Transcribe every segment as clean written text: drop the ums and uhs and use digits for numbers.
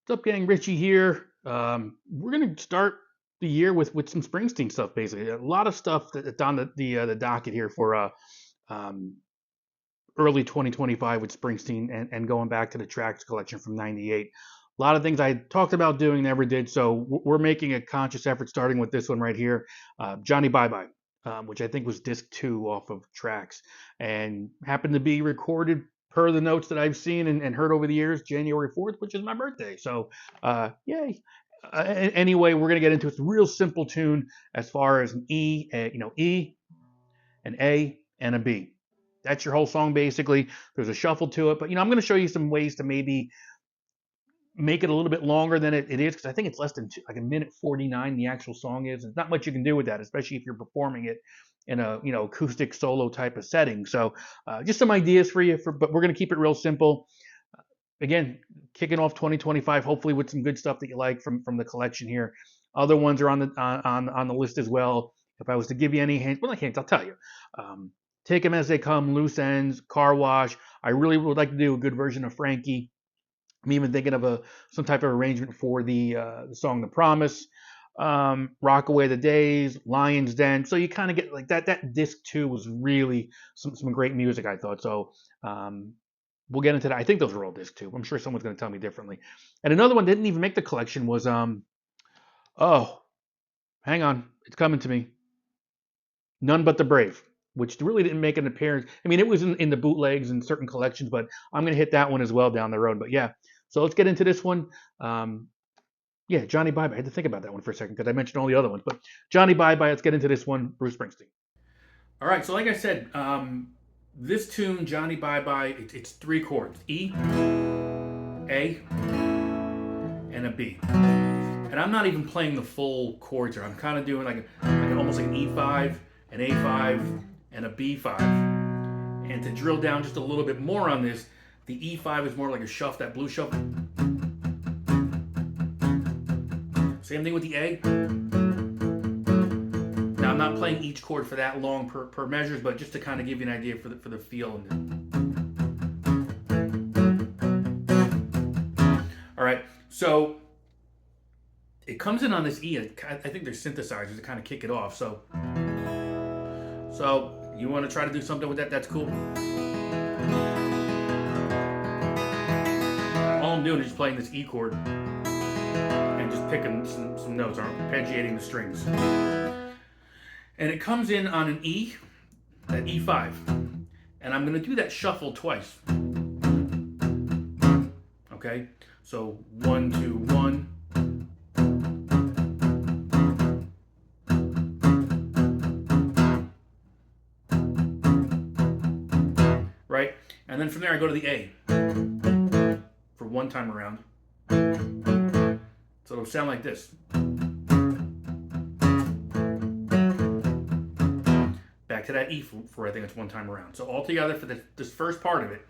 What's up, gang? Richie here. We're gonna start the year with some Springsteen stuff. Basically, a lot of stuff that's on the docket here for um, early 2025 with Springsteen and going back to the tracks collection from '98. A lot of things I talked about doing, never did. So we're making a conscious effort, starting with this one right here, Johnny Bye Bye, which I think was disc 2 off of tracks, and happened to be recorded per the notes that I've seen and heard over the years, January 4th, which is my birthday. So, yay. Anyway, we're gonna get into it. It's a real simple tune as far as an E, an A, and a B. That's your whole song basically. There's a shuffle to it, but I'm going to show you some ways to maybe make it a little bit longer than it is, because I think it's less than like a minute 49. The actual song is. There's not much you can do with that, especially if you're performing it in a acoustic solo type of setting. So just some ideas for you. But we're going to keep it real simple. Again, kicking off 2025, hopefully with some good stuff that you like from the collection here. Other ones are on the list as well. If I was to give you any hints, well, not hints, I'll tell you. Take them as they come, loose ends, car wash. I really would like to do a good version of Frankie. I'm even thinking of some type of arrangement for the song "The Promise," "Rock Away the Days," "Lion's Den." So you kind of get like that. That disc 2 was really some great music, I thought. So we'll get into that. I think those were all disc 2. I'm sure someone's going to tell me differently. And another one that didn't even make the collection was oh, hang on, it's coming to me. "None But the Brave," which really didn't make an appearance. I mean, it was in the bootlegs and certain collections, but I'm going to hit that one as well down the road. But yeah, so let's get into this one. Yeah, Johnny Bye Bye. I had to think about that one for a second because I mentioned all the other ones. But Johnny Bye Bye, let's get into this one, Bruce Springsteen. All right, so like I said, this tune, Johnny Bye Bye, it's 3 chords: E, A, and a B. And I'm not even playing the full chords here. I'm kind of doing like almost like an E5, an A5, and a B5. And to drill down just a little bit more on this, the E5 is more like a shuffle, that blue shuffle. Same thing with the A. Now I'm not playing each chord for that long per measures, but just to kind of give you an idea for the feel. All right, so it comes in on this E. I think there's synthesizers to kind of kick it off. So you want to try to do something with that? That's cool. All I'm doing is just playing this E chord and just picking some notes, or arpeggiating the strings. And it comes in on an E, that E5. And I'm going to do that shuffle twice. Okay? So 1, 2, 1. Right? And then from there I go to the A for one time around. So it'll sound like this. Back to that E for I think it's one time around. So all together for this first part of it.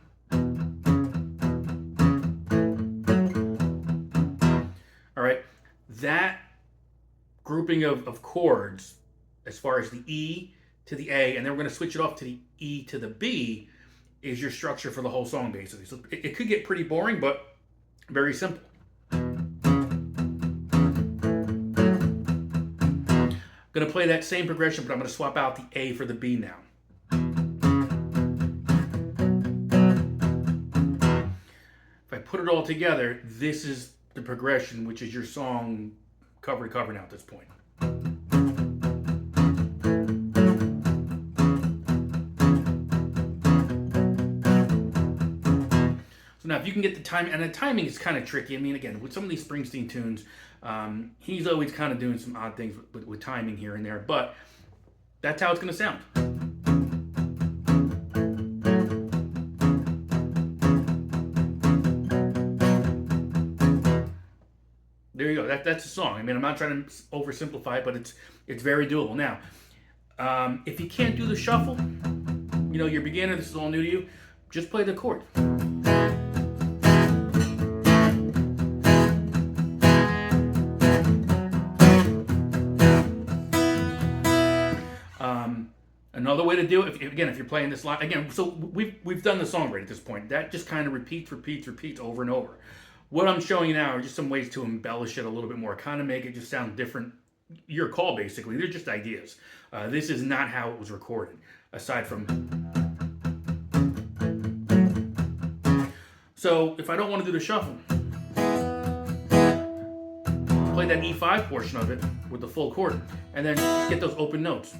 All right, that grouping of chords as far as the E to the A, and then we're going to switch it off to the E to the B, is your structure for the whole song, basically. So it could get pretty boring, but very simple. I'm going to play that same progression, but I'm going to swap out the A for the B now. If I put it all together, this is the progression, which is your song cover to cover now at this point. Now, if you can get the timing, and the timing is kind of tricky. I mean, again, with some of these Springsteen tunes, he's always kind of doing some odd things with timing here and there, but that's how it's going to sound. There you go. That's the song. I mean, I'm not trying to oversimplify it, but it's very doable. Now, if you can't do the shuffle, you're a beginner, this is all new to you, just play the chord. Another way to do it, if you're playing this line again, so we've done the song right at this point. That just kind of repeats over and over. What I'm showing you now are just some ways to embellish it a little bit more, kind of make it just sound different. Your call, basically. They're just ideas. This is not how it was recorded, aside from. So if I don't want to do the shuffle, play that E5 portion of it with the full chord, and then get those open notes.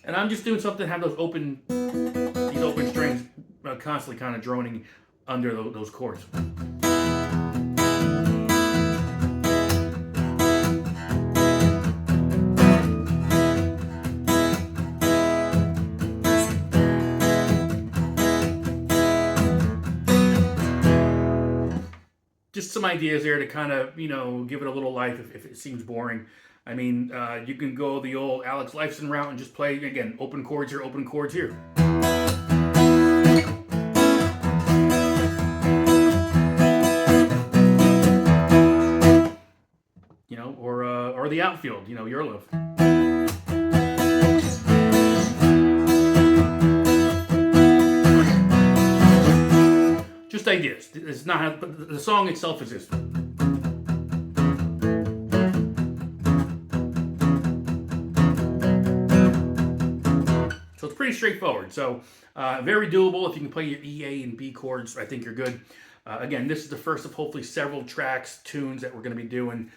And I'm just doing something to have these open strings constantly kind of droning under those chords. Just some ideas there to kind of, give it a little life if it seems boring. I mean, you can go the old Alex Lifeson route and just play, again, open chords here, open chords here. Or the outfield, your love. Just ideas. It's not how, but the song itself is this. So it's pretty straightforward. So very doable. If you can play your E, A, and B chords, I think you're good. Again, this is the first of hopefully several tracks, tunes that we're going to be doing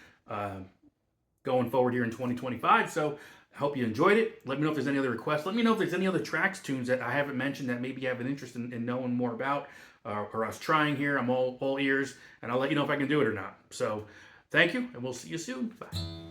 going forward here in 2025. So I hope you enjoyed it. Let me know if there's any other requests. Let me know if there's any other tracks, tunes that I haven't mentioned that maybe you have an interest in knowing more about, or us trying here. I'm all ears, and I'll let you know if I can do it or not. So thank you, and we'll see you soon. Bye.